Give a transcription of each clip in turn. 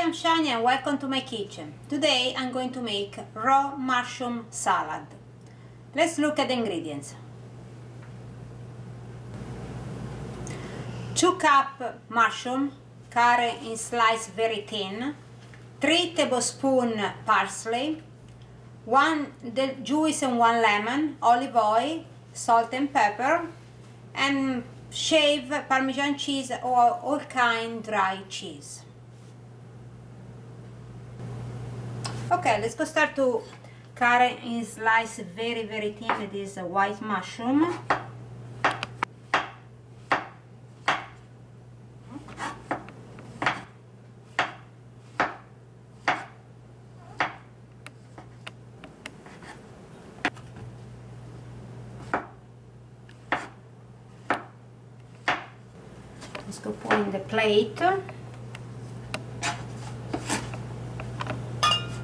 I'm Shania and welcome to my kitchen. Today I'm going to make raw mushroom salad. Let's look at the ingredients. 2 cups mushroom, cut in slice very thin, 3 tablespoons parsley, 1 juice and 1 lemon, olive oil, salt and pepper, and shaved Parmesan cheese or all kind dry cheese. Okay, let's go start to cut in slice very thin this white mushroom. Let's go put in the plate.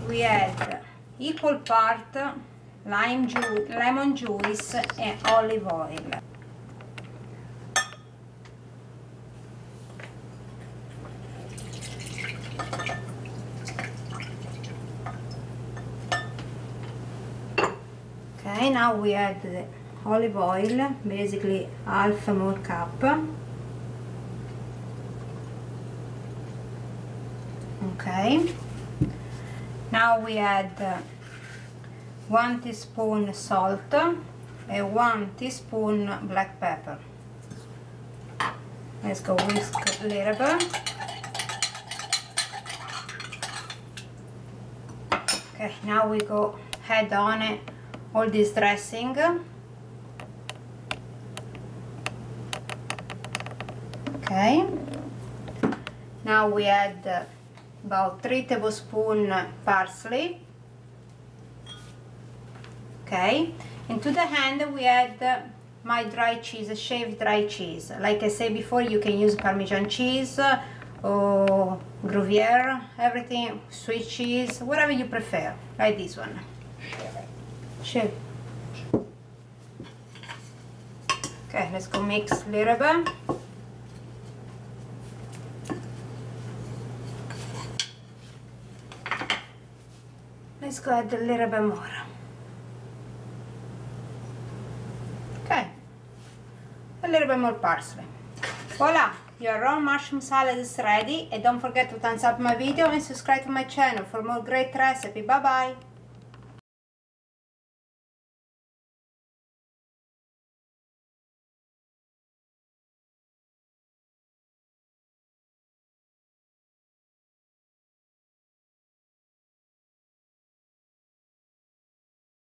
We add equal part lemon juice and olive oil. Okay, now we add the olive oil, basically half a more cup. Okay. Now we add 1 teaspoon salt and 1 teaspoon black pepper. Let's go whisk a little bit. Okay, now we go add on it all this dressing. Okay. Now we add about 3 tablespoons parsley. Okay, and to the end we add my dry cheese, shaved dry cheese. Like I said before, you can use Parmesan cheese or Gruyere, everything, sweet cheese, whatever you prefer, like this one. Shaved. Okay, let's go mix a little bit. Let's go add a little bit more. Okay, a little bit more parsley. Voila, your raw mushroom salad is ready, and don't forget to thumbs up my video and subscribe to my channel for more great recipes. Bye bye.